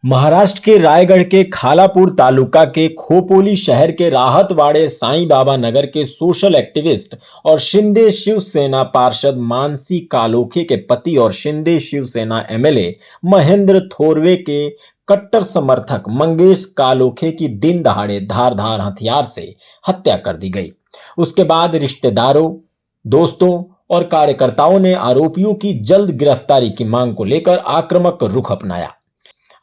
महाराष्ट्र के रायगढ़ के खालापुर तालुका के खोपोली शहर के राहतवाड़े साईं बाबा नगर के social activist और शिंदे शिवसेना पार्षद मानसी कालोखे के पति और शिंदे शिवसेना एमएलए महेंद्र थोरवे के कट्टर समर्थक मंगेश कालोखे की दिन दहाड़े धारदार हथियार से हत्या कर दी गई। उसके बाद रिश्तेदारों, दोस्तों और कार्यकर्ताओं ने आरोपियों की जल्द गिरफ्तारी की मांग को लेकर आक्रामक रुख अपनाया।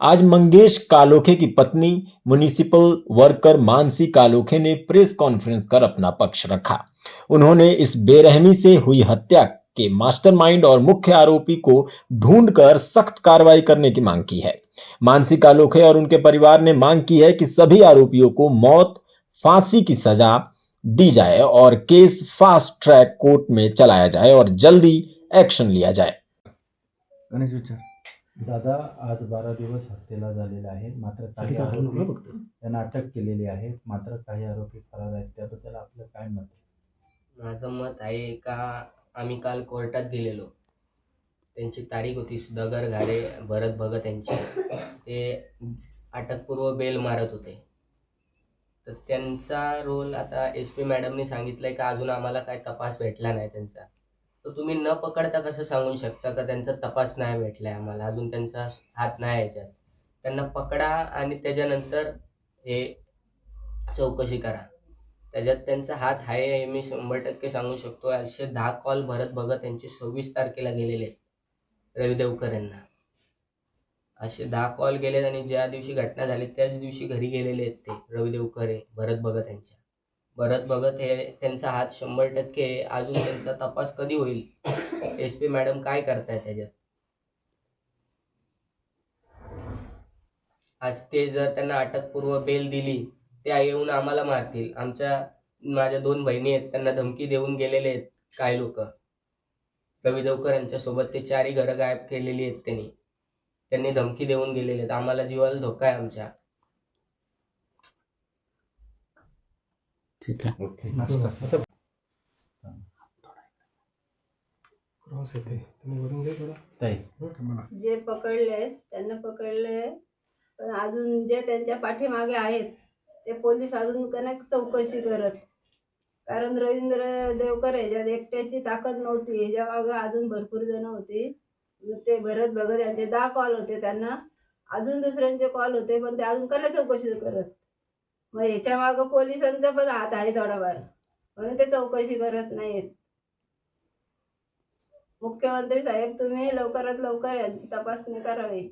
आज मंगेश कालोखे की पत्नी म्युनिसिपल वर्कर मानसी कालोखे ने प्रेस कॉन्फ्रेंस कर अपना पक्ष रखा। उन्होंने इस बेरहमी से हुई हत्या के मास्टरमाइंड और मुख्य आरोपी को ढूंढकर सख्त कार्रवाई करने की मांग की है। मानसी कालोखे और उनके परिवार ने मांग की है कि सभी आरोपियों को मौत, फांसी की सजा दी जाए और केस फास्ट ट्रैक कोर्ट में चलाया जाए और जल्दी एक्शन लिया जाए। गणेश विचार दादा, आज 12 दिवस हत्येला झालेला आहे, मात्र काही आरोपी त्यांना अटक केलेली आहे, मात्र काही आरोपी फरार आहेत, त्याबद्दल आपलं काय मत आहे? माझं मत आहे का आम्ही काल कोर्टात गेलेलो, त्यांची तारीख होती सुधाकर घारे, भरत भगत यांची, ते अटकपूर्व बेल मारत होते। तर त्यांचा रोल आता SP मॅडमने सांगितलंय का अजून आम्हाला काय तपास भेटला नाही त्यांचा, तर तुम्ही न पकडता कसं सांगू शकता का त्यांचा तपास नाही भेटलाय, आम्हाला अजून त्यांचा हात नाही याच्यात। त्यांना पकडा आणि त्याच्यानंतर हे चौकशी करा, त्याच्यात त्यांचा हात आहे हे मी 100% सांगू शकतो। असे 10 कॉल भरत भगत यांचे 26 तारखेला गेलेले रवी देवकर यांना, असे 10 कॉल गेलेत आणि ज्या दिवशी घटना झाली त्याच दिवशी घरी गेलेले आहेत ते रवी देवकर भरत भगत यांच्या। भरत भगत हे त्यांचा हात 100% आहे। अजून त्यांचा तपास कधी होईल, SP मॅडम काय करताय त्याच्यात? आज ते जर त्यांना अटकपूर्व बेल दिली, ते येऊन आम्हाला मारतील। माझ्या 2 बहिणी आहेत, त्यांना धमकी देऊन गेलेले आहेत काही लोक। रवी देवकर यांच्या सोबत ते 4ही घरं गायब केलेली आहेत त्यांनी धमकी देऊन गेलेले आहेत। आम्हाला जीवाला धोका आहे आमच्या। ठीक आहे, ओके, ताई, जे पकडले त्यांना पकडले, पण अजून जे त्यांच्या पाठीमागे आहेत ते पोलीस अजून कनेक्ट चौकशी करत, कारण रवींद्र देवकर ह्याच्यात एकट्याची ताकद नव्हती, ह्याच्या मागे अजून भरपूर जण होती। ते भरत भगत यांचे 10 कॉल होते, त्यांना अजून दुसऱ्यांचे कॉल होते, पण ते अजून कनेक्ट चौकशी करत। मग ह्याच्या मागे पोलिसांचा पण हात आहे थोडाफार, म्हणून ते चौकशी करत नाहीत। मुख्यमंत्री साहेब, तुम्ही लवकरात लवकर यांची तपासणी करावी।